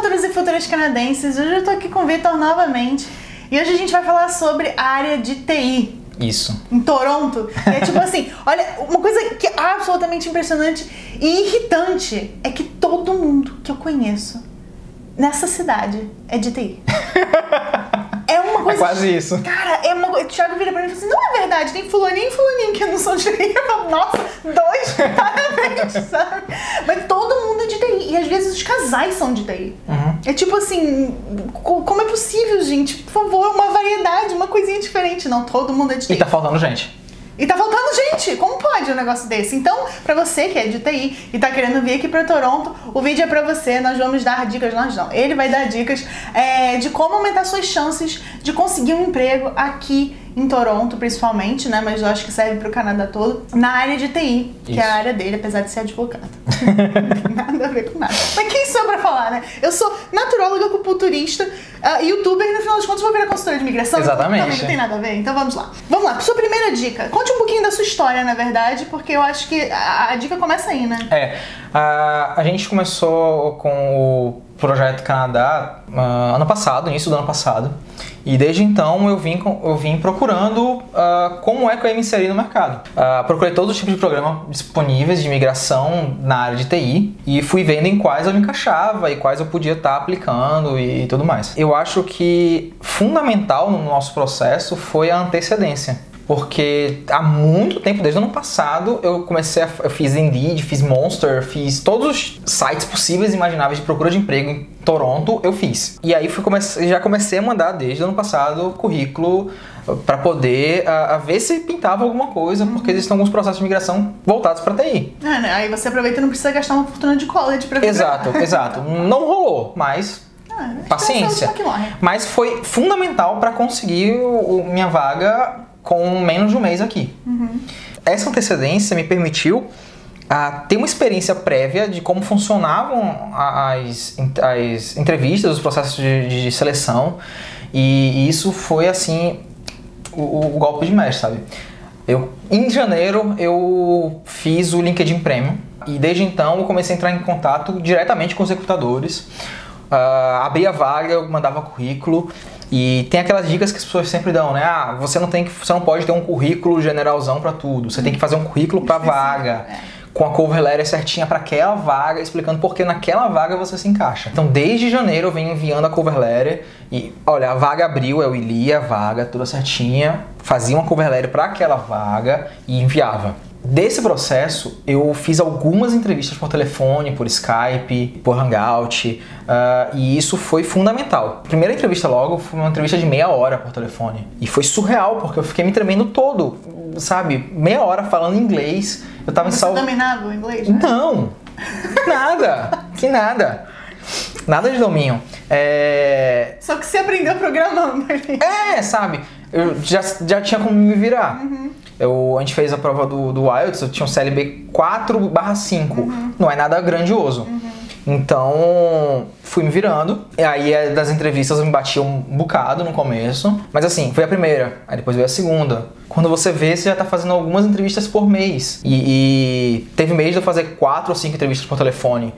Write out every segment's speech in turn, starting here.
futuros e futuras canadenses, hoje eu tô aqui com o Vitor novamente e hoje a gente vai falar sobre a área de TI. Isso. Em Toronto. E é tipo assim, olha, uma coisa que é absolutamente impressionante e irritante é que todo mundo que eu conheço nessa cidade é de TI. É uma coisa... É quase isso. Cara, é uma coisa... O Thiago vira pra mim e fala assim, não é verdade, tem fulaninho e fulaninho que não são de TI. Eu falo, nossa, dois, parabéns, sabe? Mas todo mundo é de TI. E às vezes os casais são de TI. Uhum. É tipo assim, como é possível, gente? Por favor, uma variedade, uma coisinha diferente. Não, todo mundo é de TI. E tá faltando gente. E tá faltando gente! Como pode um negócio desse? Então, pra você que é de TI e tá querendo vir aqui pra Toronto, o vídeo é pra você. Nós vamos dar dicas, nós não. Ele vai dar dicas de como aumentar suas chances de conseguir um emprego aqui em Toronto, principalmente, né? Mas eu acho que serve pro Canadá todo. Na área de TI, que é a área dele, apesar de ser advogado. Não tem nada a ver com nada. Mas quem sou eu pra falar, né? Eu sou naturóloga, acupunturista, youtuber e no final das contas vou virar consultora de imigração. Exatamente. Também não tem nada a ver. Então vamos lá. Vamos lá. Sua primeira dica. Conte um pouquinho da sua história, na verdade, porque eu acho que a dica começa aí, né? A gente começou com o Projeto Canadá ano passado, início do ano passado. E desde então eu vim procurando como é que eu ia me inserir no mercado. Procurei todos os tipos de programas disponíveis de imigração na área de TI e fui vendo em quais eu me encaixava e quais eu podia estar aplicando e tudo mais. Eu acho que fundamental no nosso processo foi a antecedência. Porque há muito tempo, desde o ano passado, eu fiz Indeed, fiz Monster, fiz todos os sites possíveis e imagináveis de procura de emprego em Toronto, eu fiz. E aí já comecei a mandar desde o ano passado currículo para poder ver se pintava alguma coisa, porque existem alguns processos de migração voltados para TI. Né? Aí você aproveita e não precisa gastar uma fortuna de college para Exato. Não rolou, mas... paciência. Mas foi fundamental para conseguir minha vaga com menos de um mês aqui. Uhum. Essa antecedência me permitiu ter uma experiência prévia de como funcionavam as entrevistas, os processos de seleção, e isso foi assim o golpe de mestre, sabe? Em janeiro eu fiz o LinkedIn Premium e desde então eu comecei a entrar em contato diretamente com os recrutadores, abria a vaga, eu mandava currículo. E tem aquelas dicas que as pessoas sempre dão, né? Você não pode ter um currículo generalzão para tudo. Você tem que fazer um currículo para vaga, com a cover letter certinha para aquela vaga, explicando por que naquela vaga você se encaixa. Então, desde janeiro eu venho enviando a cover letter e, olha, a vaga abriu, eu lia a vaga toda certinha, fazia uma cover letter para aquela vaga e enviava. Desse processo, eu fiz algumas entrevistas por telefone, por Skype, por Hangout, e isso foi fundamental. A primeira entrevista logo foi uma entrevista de meia hora por telefone. E foi surreal, porque eu fiquei me tremendo todo, sabe? Meia hora falando inglês. Eu tava Você dominava o inglês, né? Não! Nada! Que nada! Nada de domínio. Só que você aprendeu programando ali. Sabe? Eu já tinha como me virar. Uhum. A gente fez a prova do IELTS, eu tinha um CLB 4/5. Não é nada grandioso. Então, fui me virando. E aí, das entrevistas, eu me bati um bocado no começo. Mas assim, foi a primeira. Aí depois veio a segunda. Quando você vê, você já tá fazendo algumas entrevistas por mês. E teve mês de eu fazer 4 ou 5 entrevistas por telefone.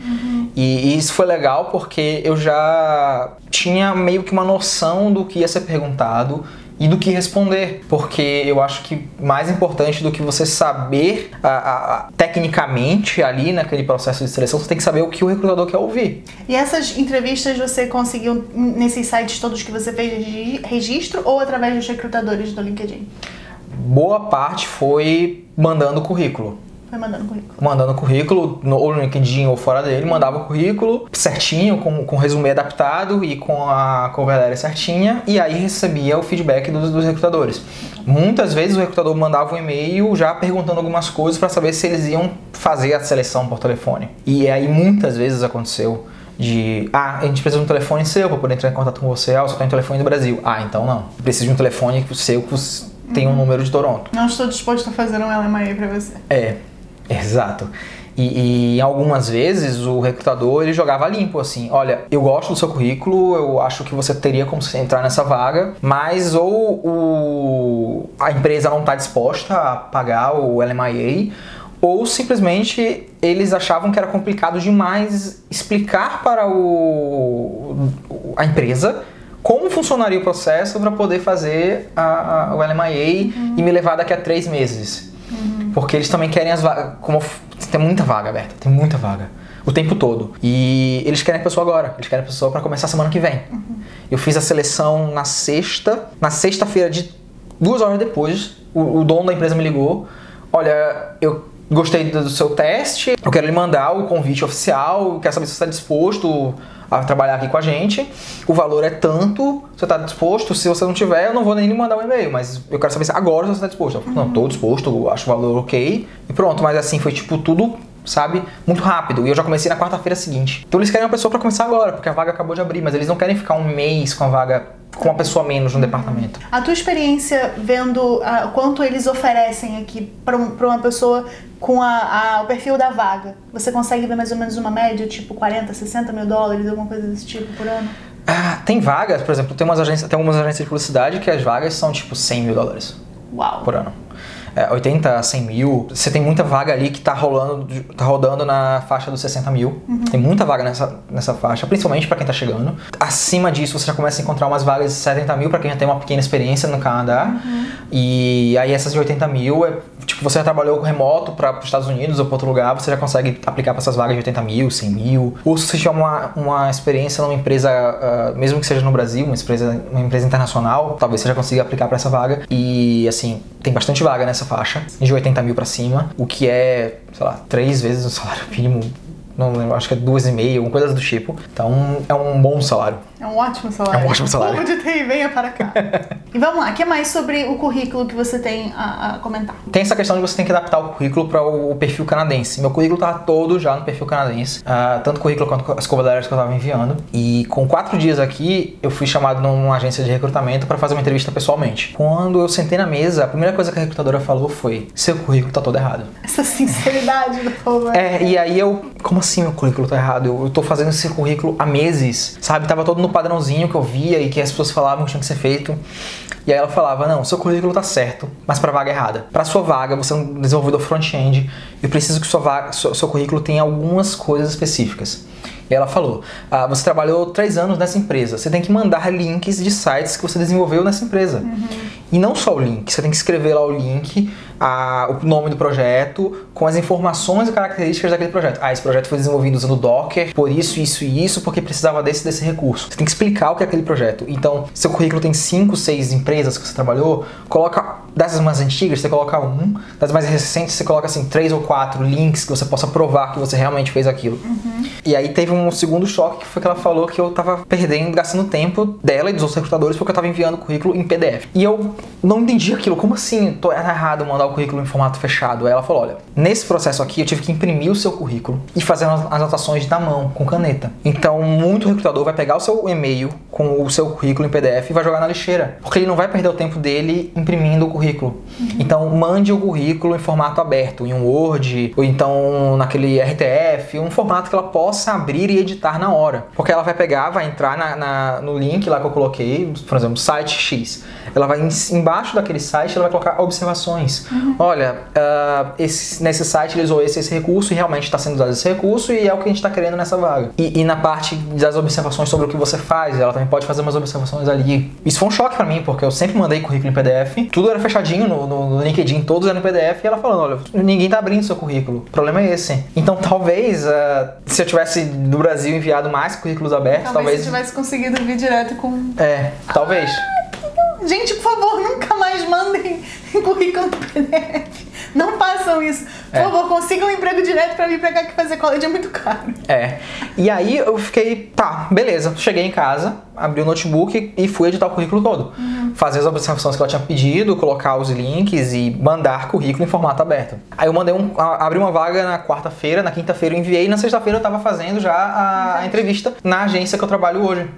E isso foi legal porque eu já tinha meio que uma noção do que ia ser perguntado e do que responder, porque eu acho que mais importante do que você saber tecnicamente ali naquele processo de seleção, você tem que saber o que o recrutador quer ouvir. E essas entrevistas você conseguiu nesses sites todos que você fez registro ou através dos recrutadores do LinkedIn? Boa parte foi mandando currículo. Foi mandando currículo. Mandando currículo, ou no LinkedIn ou fora dele, mandava o currículo certinho, com resumê adaptado e com a cover letter certinha, e aí recebia o feedback dos recrutadores. Muitas vezes o recrutador mandava um e-mail já perguntando algumas coisas para saber se eles iam fazer a seleção por telefone. E aí muitas vezes aconteceu a gente precisa de um telefone seu para poder entrar em contato com você, eu só tenho um telefone do Brasil. Então não, preciso de um telefone seu que tem um número de Toronto. Não estou disposto a fazer um LMIA para você. Exato. E algumas vezes o recrutador ele jogava limpo assim, olha, eu gosto do seu currículo, eu acho que você teria como entrar nessa vaga, mas ou a empresa não está disposta a pagar o LMIA, ou simplesmente eles achavam que era complicado demais explicar para a empresa como funcionaria o processo para poder fazer o LMIA e me levar daqui a 3 meses. Porque eles também querem as vagas, tem muita vaga aberta, tem muita vaga, o tempo todo. E eles querem a pessoa agora, eles querem a pessoa para começar semana que vem. Eu fiz a seleção na sexta-feira, de 2 horas depois, o dono da empresa me ligou: olha, eu gostei do seu teste, eu quero lhe mandar o convite oficial, quero saber se você está disposto a trabalhar aqui com a gente, o valor é tanto, você está disposto? Se você não tiver, eu não vou nem lhe mandar um e-mail, mas eu quero saber se agora você está disposto. Eu falei, não, estou disposto, acho o valor ok, e pronto. Mas assim, foi tipo tudo, sabe, muito rápido, e eu já comecei na quarta-feira seguinte. Então eles querem uma pessoa para começar agora, porque a vaga acabou de abrir, mas eles não querem ficar um mês com a vaga, com uma pessoa menos no departamento. A tua experiência vendo quanto eles oferecem aqui para uma pessoa com o perfil da vaga, você consegue ver mais ou menos uma média, tipo 40, 60 mil dólares, alguma coisa desse tipo por ano? Tem vagas, por exemplo, tem algumas agências de publicidade que as vagas são tipo 100 mil dólares. Uau. Por ano. 80 a 100 mil. Você tem muita vaga ali que tá rodando na faixa dos 60 mil. Tem muita vaga nessa faixa, principalmente para quem tá chegando. Acima disso, você já começa a encontrar umas vagas de 70 mil para quem já tem uma pequena experiência no Canadá. E aí essas de 80 mil, tipo, você já trabalhou remoto para os Estados Unidos ou para outro lugar, você já consegue aplicar para essas vagas de 80 mil, 100 mil. Ou se você tiver uma experiência numa empresa, mesmo que seja no Brasil, uma empresa internacional, talvez você já consiga aplicar para essa vaga. E assim, tem bastante vaga nessa faixa, de 80 mil pra cima, o que é, sei lá, 3 vezes o salário mínimo, não lembro, acho que é 2,5, alguma coisa do tipo. Então é um bom salário. É um ótimo salário. É um ótimo salário. Povo de TI, venha para cá. E vamos lá, o que mais sobre o currículo que você tem a comentar? Tem essa questão de você tem que adaptar o currículo para o perfil canadense. Meu currículo estava todo já no perfil canadense, tanto o currículo quanto as cover letters que eu estava enviando. E com 4 dias aqui, eu fui chamado numa agência de recrutamento para fazer uma entrevista pessoalmente. Quando eu sentei na mesa, a primeira coisa que a recrutadora falou foi: seu currículo tá todo errado. Essa sinceridade do povo. E aí como assim meu currículo tá errado? Eu tô fazendo esse currículo há meses, sabe? Tava todo no padrãozinho que eu via e que as pessoas falavam que tinha que ser feito. E aí ela falava: não, seu currículo tá certo, mas pra vaga errada. Pra sua vaga, você é um desenvolvedor front-end, eu preciso que seu currículo tenha algumas coisas específicas. E ela falou: você trabalhou 3 anos nessa empresa, você tem que mandar links de sites que você desenvolveu nessa empresa. E não só o link, você tem que escrever lá o link, o nome do projeto, com as informações e características daquele projeto. Esse projeto foi desenvolvido usando Docker, por isso, isso e isso, porque precisava desse recurso. Você tem que explicar o que é aquele projeto. Então, seu currículo tem 5, 6 empresas que você trabalhou, coloca, das mais antigas, você coloca 1, das mais recentes, você coloca assim 3 ou 4 links que você possa provar que você realmente fez aquilo. E aí teve um segundo choque, que foi que ela falou que eu tava gastando tempo dela e dos outros recrutadores porque eu tava enviando o currículo em PDF. E eu não entendi aquilo, como assim? Tô errado mandar o currículo em formato fechado. Aí ela falou: olha, nesse processo aqui eu tive que imprimir o seu currículo e fazer as anotações na mão, com caneta. Então, muito recrutador vai pegar o seu e-mail com o seu currículo em PDF e vai jogar na lixeira, porque ele não vai perder o tempo dele imprimindo o currículo. Então, mande o currículo em formato aberto, em um Word, ou então naquele RTF, um formato que ela possa abrir e editar na hora. Porque ela vai pegar, vai entrar no link lá que eu coloquei, por exemplo, site X. Ela vai embaixo daquele site, ela vai colocar observações. Olha, nesse site ele usou esse recurso e realmente está sendo usado esse recurso e é o que a gente está querendo nessa vaga. E na parte das observações sobre o que você faz, ela também pode fazer umas observações ali. Isso foi um choque para mim, porque eu sempre mandei currículo em PDF, tudo era fechadinho no LinkedIn, todos eram em PDF, e ela falando: olha, ninguém tá abrindo seu currículo, o problema é esse. Então talvez, se eu tivesse do Brasil enviado mais currículos abertos, talvez você tivesse conseguido vir direto com... talvez. Gente, por favor, nunca mais mandem currículo em PDF. Não façam isso. Por favor, consigam um emprego direto pra vir pra cá, que fazer college é muito caro. E aí eu fiquei, tá, beleza. Cheguei em casa, abri o notebook e fui editar o currículo todo. Fazer as observações que ela tinha pedido, colocar os links e mandar currículo em formato aberto. Aí eu abri uma vaga na quarta-feira, na quinta-feira eu enviei, e na sexta-feira eu tava fazendo já a entrevista na agência que eu trabalho hoje.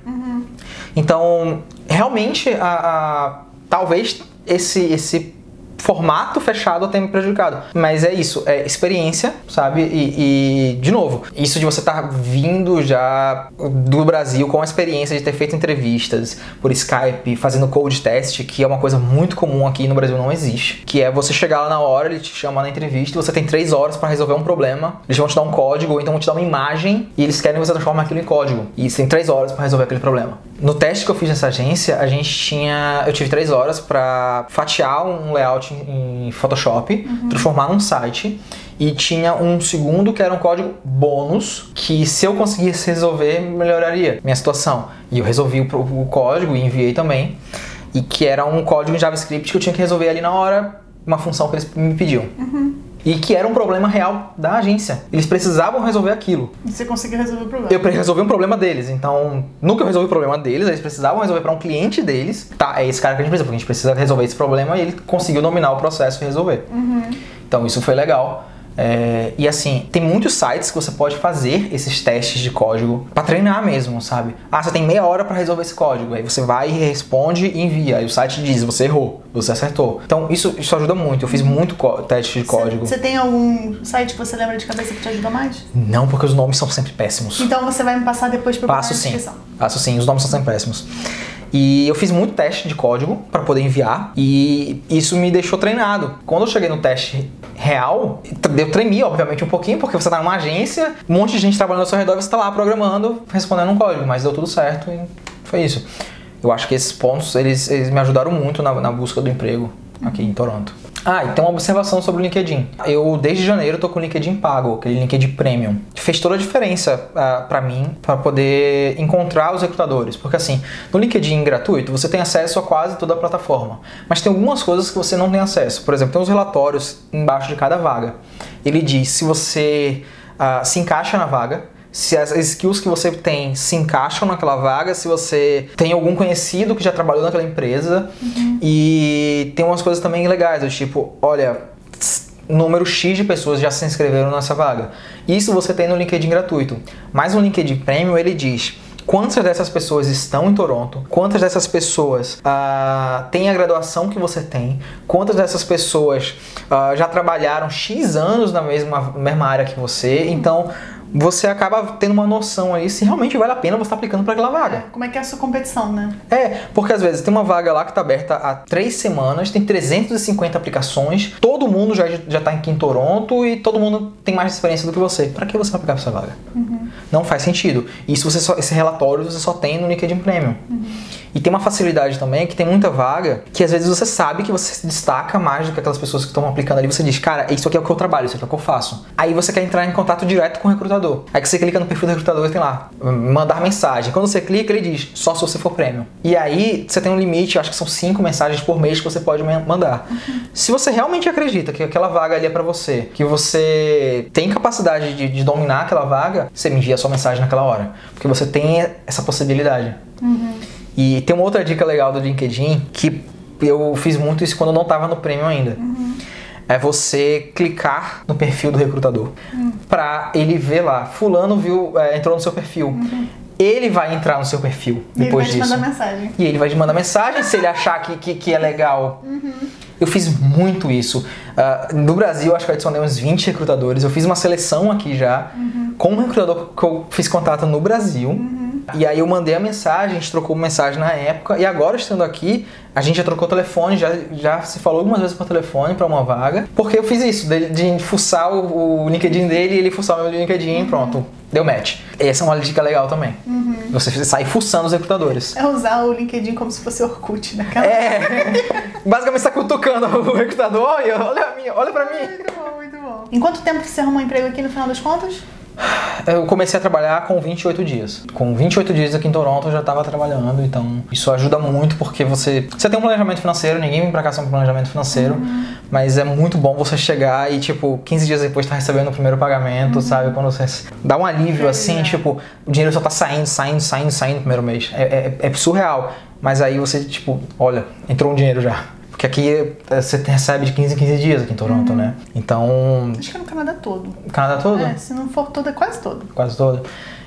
Então, realmente, talvez esse formato fechado tem me prejudicado. Mas é isso, é experiência, sabe? E de novo, isso de você estar vindo já do Brasil com a experiência de ter feito entrevistas por Skype, fazendo code test, que é uma coisa muito comum aqui no Brasil, não existe. Que é você chegar lá na hora, ele te chama na entrevista, você tem 3 horas para resolver um problema, eles vão te dar um código, ou então vão te dar uma imagem, e eles querem que você transforme aquilo em código. E você tem 3 horas para resolver aquele problema. No teste que eu fiz nessa agência, eu tive 3 horas para fatiar um layout em Photoshop, transformar num site, e tinha um segundo que era um código bônus, que se eu conseguisse resolver, melhoraria minha situação. E eu resolvi o código e enviei também, e que era um código em JavaScript que eu tinha que resolver ali na hora, uma função que eles me pediam. E que era um problema real da agência. Eles precisavam resolver aquilo. E você conseguiu resolver o problema? Eu resolvi um problema deles. Então, nunca eu resolvi o problema deles, eles precisavam resolver para um cliente deles. Tá, é esse cara que a gente precisa, porque a gente precisa resolver esse problema, e ele conseguiu dominar o processo e resolver. Então, isso foi legal. E assim, tem muitos sites que você pode fazer esses testes de código pra treinar mesmo, sabe? Ah, você tem meia hora pra resolver esse código. Aí você vai, responde e envia. Aí o site diz, você errou, você acertou. Então isso ajuda muito. Eu fiz muito teste de código. Você tem algum site que você lembra de cabeça que te ajuda mais? Não, porque os nomes são sempre péssimos. Então você vai me passar depois pra eu Passo na descrição. Passo sim, os nomes são sempre péssimos. E eu fiz muito teste de código para poder enviar, e isso me deixou treinado. Quando eu cheguei no teste real, eu tremi, obviamente, um pouquinho, porque você tá numa agência, um monte de gente trabalhando ao seu redor e você tá lá programando, respondendo um código, mas deu tudo certo e foi isso. Eu acho que esses pontos, eles me ajudaram muito na busca do emprego aqui em Toronto. E tem uma observação sobre o LinkedIn. Eu, desde janeiro, tô com o LinkedIn pago, aquele LinkedIn Premium. Fez toda a diferença pra mim, pra poder encontrar os recrutadores. Porque assim, no LinkedIn gratuito, você tem acesso a quase toda a plataforma. Mas tem algumas coisas que você não tem acesso. Por exemplo, tem os relatórios embaixo de cada vaga. Ele diz se você se encaixa na vaga, se as skills que você tem se encaixam naquela vaga, se você tem algum conhecido que já trabalhou naquela empresa. E tem umas coisas também legais, do tipo, olha, número X de pessoas já se inscreveram nessa vaga. Isso você tem no LinkedIn gratuito. Mas no LinkedIn Premium ele diz quantas dessas pessoas estão em Toronto, quantas dessas pessoas têm a graduação que você tem, quantas dessas pessoas já trabalharam X anos na mesma área que você. Então você acaba tendo uma noção aí se realmente vale a pena você estar aplicando para aquela vaga. Como é que é a sua competição, né? Porque às vezes tem uma vaga lá que está aberta há 3 semanas, tem 350 aplicações, todo mundo já está aqui em Toronto e todo mundo tem mais experiência do que você. Para que você vai aplicar para essa vaga? Não faz sentido. Isso esse relatório você só tem no LinkedIn Premium. E tem uma facilidade também, que tem muita vaga, que às vezes você sabe que você se destaca mais do que aquelas pessoas que estão aplicando ali. Você diz, cara, isso aqui é o que eu trabalho, isso aqui é o que eu faço. Aí você quer entrar em contato direto com o recrutador. Aí que você clica no perfil do recrutador e tem lá, mandar mensagem. Quando você clica, ele diz, só se você for Premium. E aí você tem um limite, acho que são 5 mensagens por mês que você pode mandar. Se você realmente acredita que aquela vaga ali é pra você, que você tem capacidade de dominar aquela vaga, você me envia a sua mensagem naquela hora. Porque você tem essa possibilidade. E tem uma outra dica legal do LinkedIn, que eu fiz muito isso quando eu não estava no Premium ainda. É você clicar no perfil do recrutador pra ele ver lá, fulano entrou no seu perfil. Ele vai entrar no seu perfil depois disso. Ele vai te mandar mensagem. E ele vai te mandar mensagem se ele achar que é legal. Eu fiz muito isso. No Brasil, acho que eu adicionei uns 20 recrutadores. Eu fiz uma seleção aqui já com um recrutador que eu fiz contato no Brasil. E aí eu mandei a mensagem, a gente trocou mensagem na época. E agora, estando aqui, a gente já trocou telefone, já se falou algumas vezes por telefone para uma vaga. Porque eu fiz isso, de fuçar o LinkedIn dele e ele fuçar o meu LinkedIn e pronto, deu match. Essa é uma dica legal também. Você sai fuçando os recrutadores. É usar o LinkedIn como se fosse Orkut, né? Basicamente você tá cutucando o recrutador, olha pra mim. Muito bom, muito bom. Em quanto tempo você arrumou um emprego aqui no final das contas? Eu comecei a trabalhar com 28 dias. Com 28 dias aqui em Toronto eu já estava trabalhando, então isso ajuda muito porque você tem um planejamento financeiro, ninguém vem pra cá sem um planejamento financeiro, mas é muito bom você chegar e, tipo, 15 dias depois tá recebendo o primeiro pagamento, sabe? Quando você dá um alívio assim, tipo, o dinheiro só tá saindo no primeiro mês. É surreal, mas aí você, tipo, olha, entrou um dinheiro já. Porque aqui você recebe de 15 em 15 dias aqui em Toronto, né? Então... Acho que é no Canadá todo. Canadá todo? Se não for todo, é quase todo. Quase todo.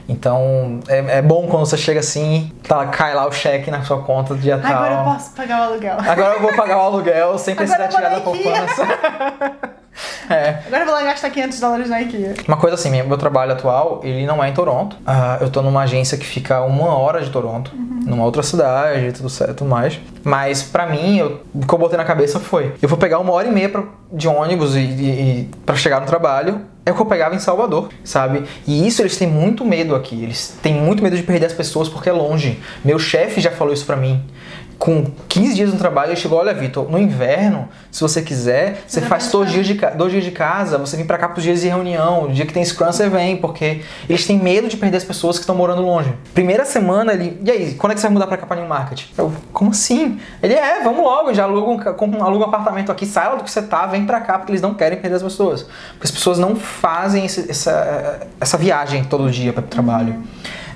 Então, é bom quando você chega assim, cai lá o cheque na sua conta do dia tal. Agora eu posso pagar o aluguel. Agora eu vou pagar o aluguel sem precisar tirar da poupança. Agora eu vou lá gastar $500 na IKEA. Uma coisa assim, meu trabalho atual, ele não é em Toronto. Eu tô numa agência que fica a 1 hora de Toronto, numa outra cidade, tudo certo, tudo mais. Mas pra mim, o que eu botei na cabeça foi, eu vou pegar 1h30 de ônibus e pra chegar no trabalho, é o que eu pegava em Salvador, sabe? E isso eles têm muito medo aqui, eles têm muito medo de perder as pessoas porque é longe. Meu chefe já falou isso pra mim. Com 15 dias no trabalho, ele chegou, olha, Vitor, no inverno, se você quiser, você faz 2 dias de casa, você vem pra cá pros dias de reunião, o dia que tem Scrum você vem, porque eles têm medo de perder as pessoas que estão morando longe. Primeira semana, e aí, quando é que você vai mudar pra cá pra New Market? Eu, como assim? Ele, vamos logo, já aluga um apartamento aqui, sai lá do que você tá, vem pra cá, porque eles não querem perder as pessoas. Porque as pessoas não fazem essa viagem todo dia para o trabalho.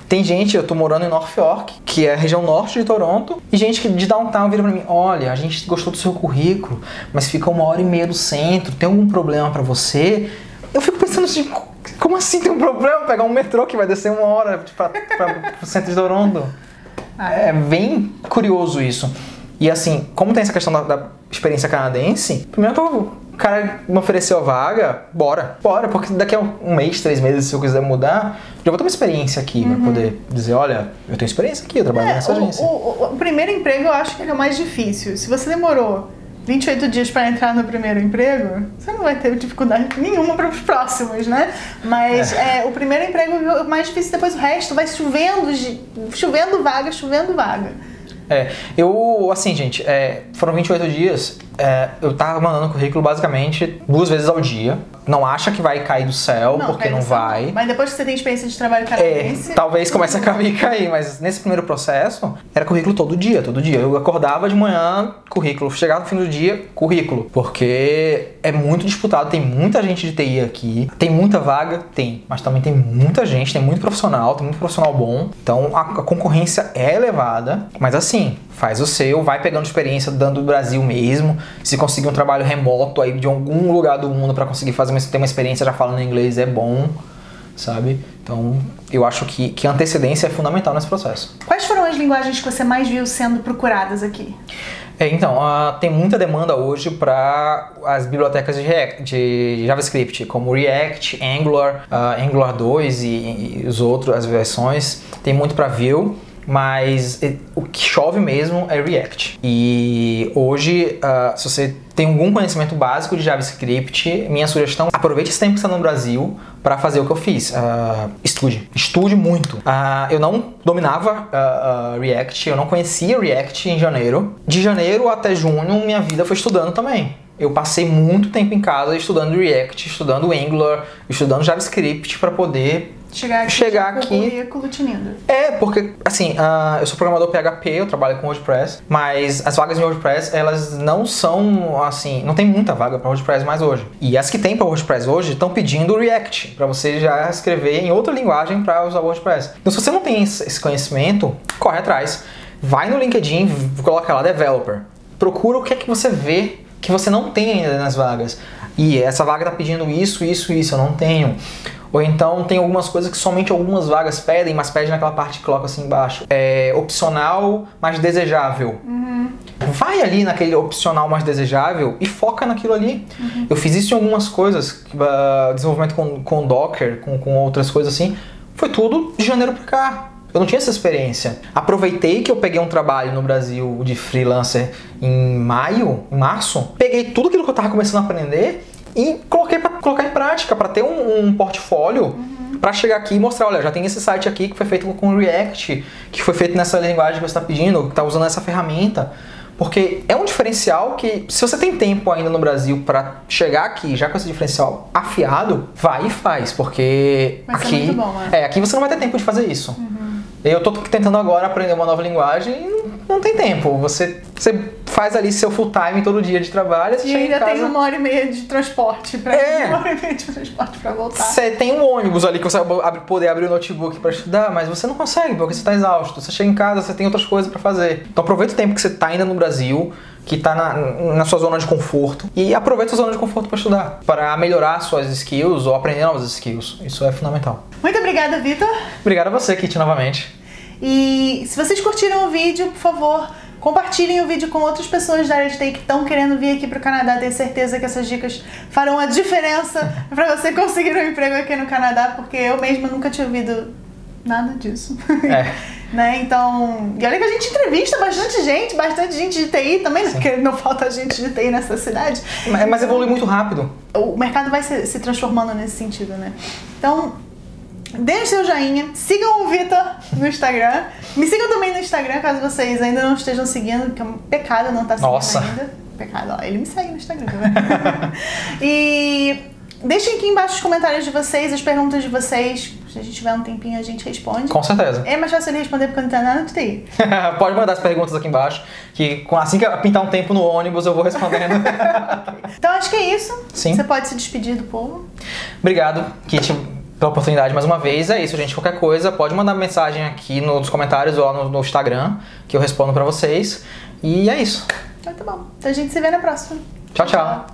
Tem gente, eu tô morando em North York, que é a região norte de Toronto, e gente que de downtown vira pra mim, olha, a gente gostou do seu currículo, mas fica 1h30 do centro, tem algum problema pra você? Eu fico pensando assim, como assim tem um problema? Pegar um metrô que vai descer 1 hora pro centro de Toronto. É bem curioso isso. E assim, como tem essa questão da experiência canadense, primeiro o cara me ofereceu a vaga, bora, porque daqui a 1 mês, 3 meses, se eu quiser mudar, já vou ter uma experiência aqui pra poder dizer, olha, eu tenho experiência aqui, eu trabalho nessa agência. O primeiro emprego eu acho que é o mais difícil. Se você demorou 28 dias para entrar no primeiro emprego, você não vai ter dificuldade nenhuma para os próximos, né? Mas o primeiro emprego é o mais difícil, depois o resto vai chovendo vaga. Assim, gente, foram 28 dias, eu tava mandando currículo basicamente 2 vezes ao dia. Não acha que vai cair do céu, porque não vai. Mas depois que você tem experiência de trabalho canadense... talvez comece a cair, mas nesse primeiro processo, era currículo todo dia. Eu acordava de manhã, currículo. Chegava no fim do dia, currículo. Porque é muito disputado, tem muita gente de TI aqui. Tem muita vaga? Tem. Mas também tem muita gente, tem muito profissional bom. Então, a concorrência é elevada. Mas assim, faz o seu, vai pegando experiência dando do Brasil mesmo. Se conseguir um trabalho remoto aí de algum lugar do mundo para conseguir ter uma experiência já falando inglês é bom, sabe? Então, eu acho que a antecedência é fundamental nesse processo. Quais foram as linguagens que você mais viu sendo procuradas aqui? Então, tem muita demanda hoje para as bibliotecas de JavaScript, como React, Angular, Angular 2 e as versões. Tem muito para Vue. Mas o que chove mesmo é React. E hoje, se você tem algum conhecimento básico de JavaScript, minha sugestão, aproveite esse tempo que você está no Brasil para fazer o que eu fiz. Estude muito. Eu não dominava React, eu não conhecia React em janeiro. De janeiro até junho, minha vida foi estudando também. Eu passei muito tempo em casa estudando React, estudando Angular, estudando JavaScript para poder chegar aqui com o currículo tinindo. Porque, assim, eu sou programador PHP, eu trabalho com WordPress, mas as vagas em WordPress, elas não são, assim, não tem muita vaga para WordPress mais hoje. E as que tem para WordPress hoje estão pedindo React, para você já escrever em outra linguagem para usar WordPress. Então, se você não tem esse conhecimento, corre atrás. Vai no LinkedIn, coloca lá Developer. Procura o que é que você vê que você não tem ainda nas vagas. E essa vaga está pedindo isso, eu não tenho. Ou então tem algumas coisas que somente algumas vagas pedem, mas pede naquela parte que coloca assim embaixo. Opcional, mas desejável. Vai ali naquele opcional mais desejável e foca naquilo ali. Eu fiz isso em algumas coisas, desenvolvimento com Docker, com outras coisas assim. Foi tudo de janeiro pra cá. Eu não tinha essa experiência. Aproveitei que eu peguei um trabalho no Brasil de freelancer em março, peguei tudo aquilo que eu tava começando a aprender e coloquei para colocar em prática, para ter um portfólio, para chegar aqui e mostrar, olha, já tem esse site aqui que foi feito com React, que foi feito nessa linguagem que você está pedindo, que está usando essa ferramenta. Porque é um diferencial que, se você tem tempo ainda no Brasil para chegar aqui, já com esse diferencial afiado, vai e faz, porque aqui, muito bom, né? Aqui você não vai ter tempo de fazer isso. Eu tô tentando agora aprender uma nova linguagem e não tem tempo. Você faz ali seu full time todo dia de trabalho. Você E chega ainda em casa, tem 1h30 de transporte pra É. 1h30 de transporte pra voltar. Você tem um ônibus ali que você vai poder abrir o notebook pra estudar, mas você não consegue porque você tá exausto. Você chega em casa, você tem outras coisas pra fazer. Então aproveita o tempo que você tá ainda no Brasil, que tá na sua zona de conforto, e aproveita a sua zona de conforto pra estudar, para melhorar suas skills ou aprender novas skills. Isso é fundamental. Muito obrigada, Vitor. Obrigado a você, Kitty, novamente. E se vocês curtiram o vídeo, por favor, compartilhem o vídeo com outras pessoas da área de TI que estão querendo vir aqui pro Canadá. Tenho certeza que essas dicas farão a diferença para você conseguir um emprego aqui no Canadá, porque eu mesma nunca tinha ouvido nada disso. Né? Então, e olha que a gente entrevista bastante gente de TI também, porque não falta gente de TI nessa cidade. Mas evolui muito rápido. O mercado vai se transformando nesse sentido, né? Então, deem seu joinha, sigam o Vitor no Instagram, me sigam também no Instagram, caso vocês ainda não estejam seguindo, que é um pecado não estar seguindo ainda. Pecado, ó, ele me segue no Instagram também. E deixem aqui embaixo os comentários de vocês, as perguntas de vocês. Se a gente tiver um tempinho, a gente responde. Com certeza. É mais fácil ele responder porque eu não tenho nada de TI. Pode mandar as perguntas aqui embaixo, que assim que eu pintar um tempo no ônibus eu vou respondendo. Então acho que é isso. Sim. Você pode se despedir do povo. Obrigado, Kitty, pela oportunidade mais uma vez. É isso, gente. Qualquer coisa, pode mandar mensagem aqui nos comentários ou lá no Instagram, que eu respondo pra vocês. E é isso. Então tá bom. Então a gente se vê na próxima. Tchau, tchau.